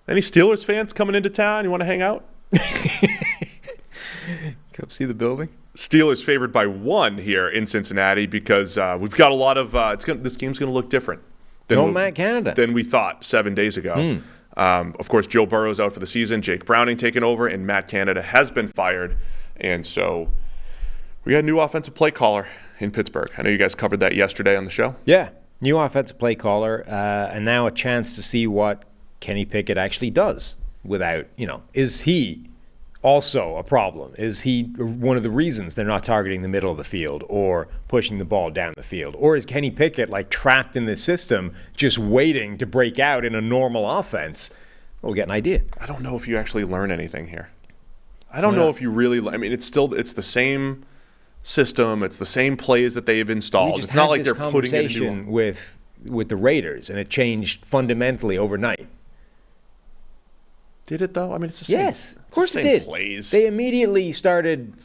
Any Steelers fans coming into town? You want to hang out? Come see the building. Steelers favored by 1 here in Cincinnati because we've got a lot of this game's going to look different Matt Canada than we thought 7 days ago. Of course, Joe Burrow's out for the season, Jake Browning taking over, and Matt Canada has been fired. And so we got a new offensive play caller in Pittsburgh. I know you guys covered that yesterday on the show. Yeah, new offensive play caller, and now a chance to see what Kenny Pickett actually does without, is he also a problem? Is he one of the reasons they're not targeting the middle of the field or pushing the ball down the field? Or is Kenny Pickett trapped in this system just waiting to break out in a normal offense? We'll get an idea. I don't know if you actually learn anything here. I don't know if you really – it's the same system. It's the same plays that they've installed. It's not like they're putting it into – with the Raiders, and it changed fundamentally overnight. Did it, though? It's the same. Yes, of course it did. Plays. They immediately started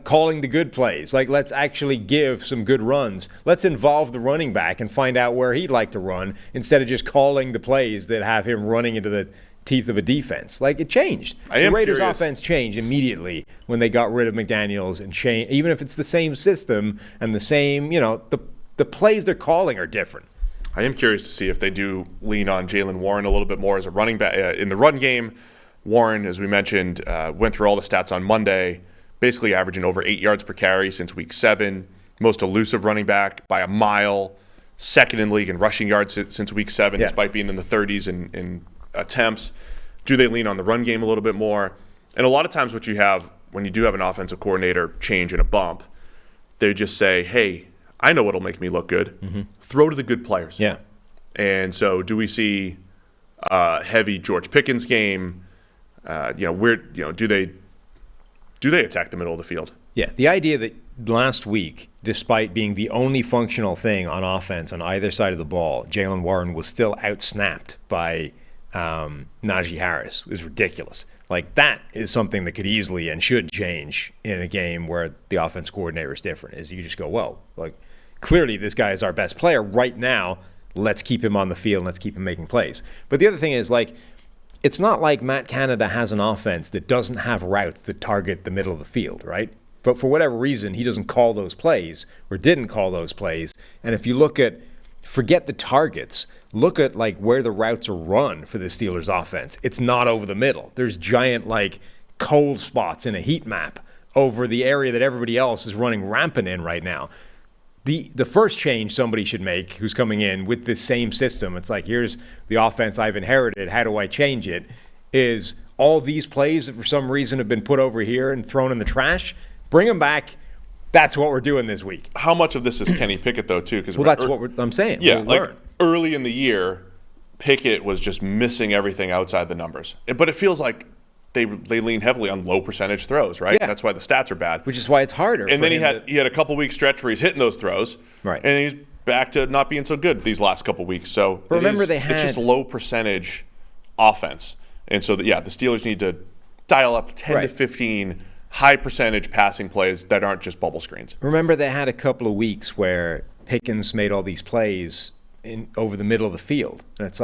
calling the good plays. Let's actually give some good runs. Let's involve the running back and find out where he'd like to run instead of just calling the plays that have him running into the teeth of a defense. It changed. The Raiders' offense changed immediately when they got rid of McDaniels and changed. Even if it's the same system and the same, the plays they're calling are different. I am curious to see if they do lean on Jaylen Warren a little bit more as a running back in the run game. Warren, as we mentioned, went through all the stats on Monday, basically averaging over 8 yards per carry since week 7, most elusive running back by a mile, second in league in rushing yards since week 7, despite being in the 30s in attempts. Do they lean on the run game a little bit more? And a lot of times what you have when you do have an offensive coordinator change and a bump, they just say, hey, I know what'll make me look good. Mm-hmm. Throw to the good players. Yeah. And so do we see heavy George Pickens game? Do they attack the middle of the field? Yeah. The idea that last week, despite being the only functional thing on offense on either side of the ball, Jaylen Warren was still outsnapped by Najee Harris is ridiculous. That is something that could easily and should change in a game where the offense coordinator is different. Is you just go, well, clearly this guy is our best player right now. Let's keep him on the field and let's keep him making plays. But the other thing is, it's not like Matt Canada has an offense that doesn't have routes that target the middle of the field, right? But for whatever reason, he doesn't call those plays or didn't call those plays. And if you look at, forget the targets, look at where the routes are run for the Steelers offense. It's not over the middle. There's giant cold spots in a heat map over the area that everybody else is running rampant in right now. The first change somebody should make who's coming in with this same system, it's here's the offense I've inherited, how do I change it, is all these plays that for some reason have been put over here and thrown in the trash, bring them back. That's what we're doing this week. How much of this is Kenny Pickett, though, too? Well, that's what I'm saying. Yeah, early in the year, Pickett was just missing everything outside the numbers. But it feels like they lean heavily on low percentage throws, right? Yeah. That's why the stats are bad. Which is why it's harder. And then he had a couple week stretch where he's hitting those throws, right? And he's back to not being so good these last couple weeks. So remember, it's just low percentage offense, and so the Steelers need to dial up 10 to 15 high percentage passing plays that aren't just bubble screens. Remember, they had a couple of weeks where Pickens made all these plays over the middle of the field, and it's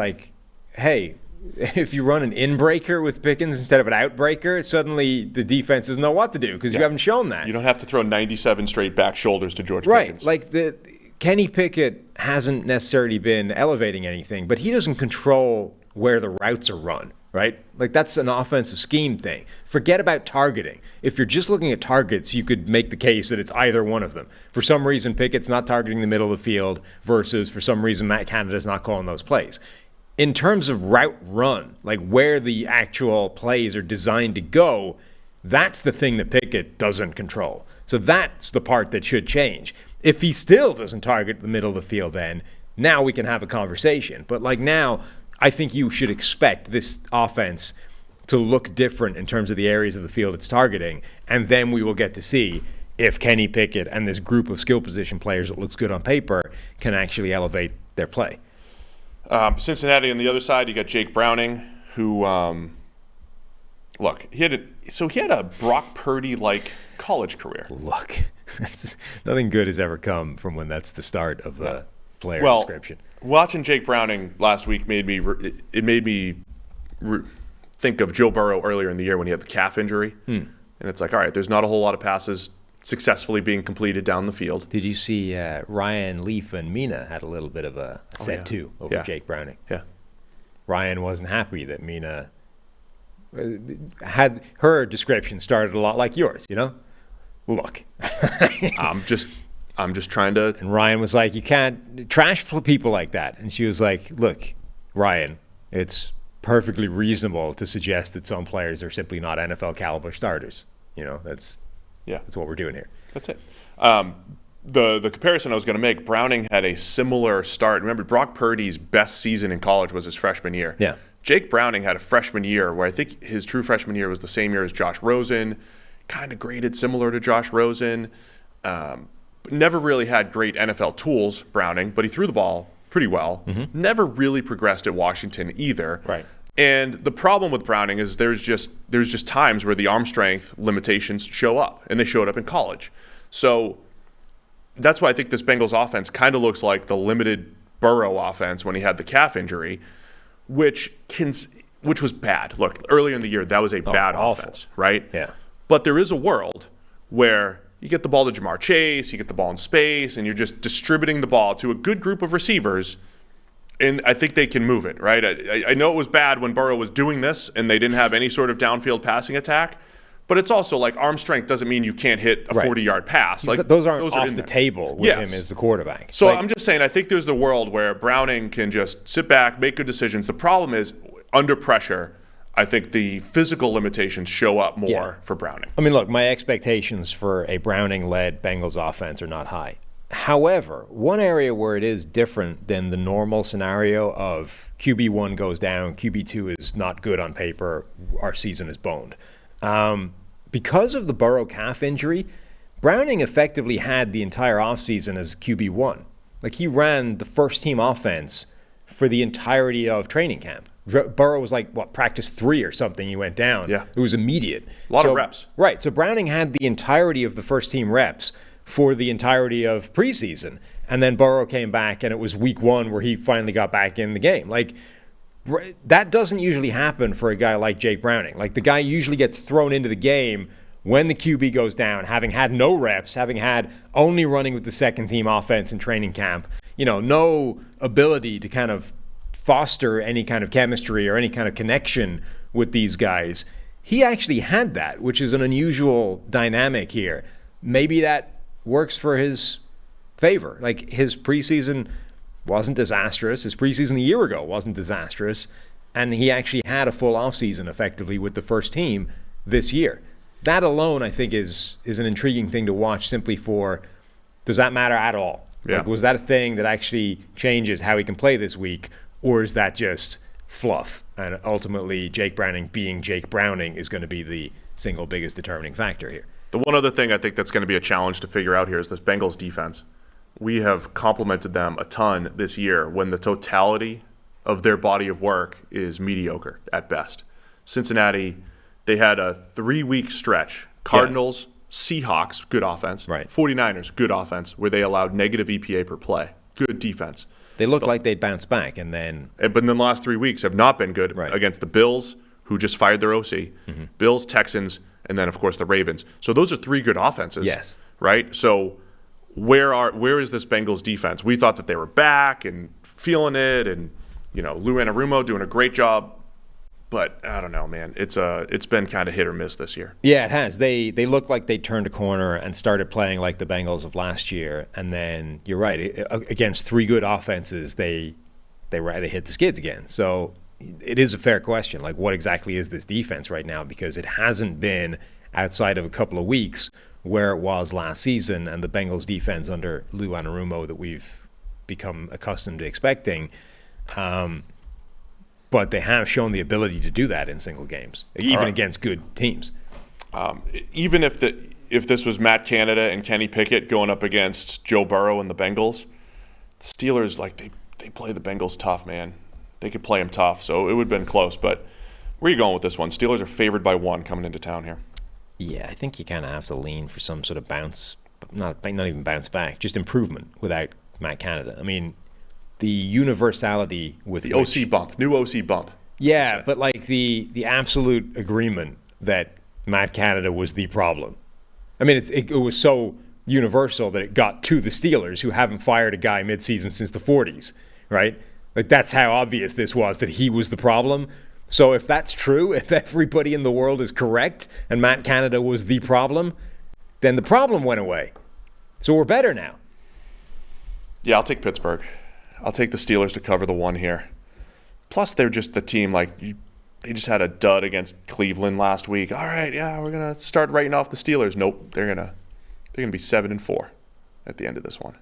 hey. If you run an in-breaker with Pickens instead of an out-breaker, suddenly the defense doesn't know what to do because you haven't shown that. You don't have to throw 97 straight back shoulders to George Pickens. Right. Kenny Pickett hasn't necessarily been elevating anything, but he doesn't control where the routes are run, right? That's an offensive scheme thing. Forget about targeting. If you're just looking at targets, you could make the case that it's either one of them. For some reason, Pickett's not targeting the middle of the field versus for some reason Matt Canada's not calling those plays. In terms of route run, where the actual plays are designed to go, that's the thing that Pickett doesn't control. So that's the part that should change. If he still doesn't target the middle of the field, then now we can have a conversation. But now, I think you should expect this offense to look different in terms of the areas of the field it's targeting, and then we will get to see if Kenny Pickett and this group of skill position players that looks good on paper can actually elevate their play. Cincinnati on the other side, you got Jake Browning, who, he had a Brock Purdy-like college career. Look, nothing good has ever come from when that's the start of a player description. Watching Jake Browning last week made me think of Joe Burrow earlier in the year when he had the calf injury. And it's like, all right, there's not a whole lot of passes successfully being completed down the field. Did you see Ryan Leaf and Mina had a little bit of a set too over Jake Browning? Yeah. Ryan wasn't happy that Mina had her description started a lot like yours, Look. I'm just trying to. And Ryan was like, you can't trash people like that. And she was like, look, Ryan, it's perfectly reasonable to suggest that some players are simply not NFL caliber starters. That's what we're doing here. That's it. The comparison I was going to make, Browning had a similar start. Remember, Brock Purdy's best season in college was his freshman year. Yeah. Jake Browning had a freshman year where I think his true freshman year was the same year as Josh Rosen, kind of graded similar to Josh Rosen. Never really had great NFL tools, Browning, but he threw the ball pretty well. Never really progressed at Washington either. Right. And the problem with Browning is there's just times where the arm strength limitations show up, and they showed up in college. So that's why I think this Bengals offense kind of looks like the limited Burrow offense when he had the calf injury, which was bad. Look, earlier in the year, that was a bad offense, right? Yeah. But there is a world where you get the ball to Jamar Chase, you get the ball in space, and you're just distributing the ball to a good group of receivers, and I think they can move it, right? I know it was bad when Burrow was doing this and they didn't have any sort of downfield passing attack, but it's also like arm strength doesn't mean you can't hit a 40-yard pass. Like those aren't off the table with him as the quarterback. So I'm just saying, I think there's the world where Browning can just sit back, make good decisions. The problem is, under pressure, I think the physical limitations show up more for Browning. I mean, look, my expectations for a Browning-led Bengals offense are not high. However, one area where it is different than the normal scenario of QB1 goes down, QB2 is not good on paper, our season is boned. Because of the Burrow calf injury, Browning effectively had the entire offseason as QB1. Like, he ran the first-team offense for the entirety of training camp. Burrow was like, practice 3 or something, he went down. Yeah. It was immediate. A lot of reps. Right, so Browning had the entirety of the first-team reps for the entirety of preseason. And then Burrow came back, and it was week 1 where he finally got back in the game. Like, that doesn't usually happen for a guy like Jake Browning. Like, the guy usually gets thrown into the game when the QB goes down, having had no reps, having had only running with the second-team offense in training camp, no ability to kind of foster any kind of chemistry or any kind of connection with these guys. He actually had that, which is an unusual dynamic here. Maybe that works for his favor. Like, his preseason wasn't disastrous. His preseason a year ago wasn't disastrous. And he actually had a full offseason effectively with the first team this year. That alone, I think, is an intriguing thing to watch simply for, does that matter at all? Yeah. Like, was that a thing that actually changes how he can play this week? Or is that just fluff? And ultimately, Jake Browning being Jake Browning is going to be the single biggest determining factor here. The one other thing I think that's going to be a challenge to figure out here is this Bengals defense. We have complimented them a ton this year when the totality of their body of work is mediocre at best. Cincinnati, they had a 3-week stretch. Cardinals, Seahawks, good offense. Right. 49ers, good offense, where they allowed negative EPA per play. Good defense. They looked like they'd bounce back, and then... But in the last 3 weeks have not been good against the Bills, who just fired their OC, Bills, Texans, and then, of course, the Ravens. So those are 3 good offenses. Yes. Right? So where is this Bengals defense? We thought that they were back and feeling it, and, Lou Anarumo doing a great job. But I don't know, man. It's been kind of hit or miss this year. Yeah, it has. They looked like they turned a corner and started playing like the Bengals of last year. And then you're right, against 3 good offenses, they hit the skids again. So it is a fair question. Like, what exactly is this defense right now? Because it hasn't been outside of a couple of weeks where it was last season, and the Bengals defense under Lou Anarumo that we've become accustomed to expecting. But they have shown the ability to do that in single games, even against good teams. Even if this was Matt Canada and Kenny Pickett going up against Joe Burrow and the Bengals, the Steelers, they play the Bengals tough, man. They could play them tough, so it would have been close. But where are you going with this one? Steelers are favored by 1 coming into town here. Yeah, I think you kind of have to lean for some sort of bounce, not even bounce back, just improvement without Matt Canada. I mean, the universality with the OC bump, new OC bump. Yeah, but like the absolute agreement that Matt Canada was the problem. I mean, it was so universal that it got to the Steelers, who haven't fired a guy midseason since the 40s, right? Like, that's how obvious this was, that he was the problem. So if that's true, if everybody in the world is correct and Matt Canada was the problem, then the problem went away. So we're better now. Yeah, I'll take Pittsburgh. I'll take the Steelers to cover the 1 here. Plus, they're just the team, they just had a dud against Cleveland last week. All right, yeah, we're going to start writing off the Steelers. Nope, they're gonna be 7-4 at the end of this one.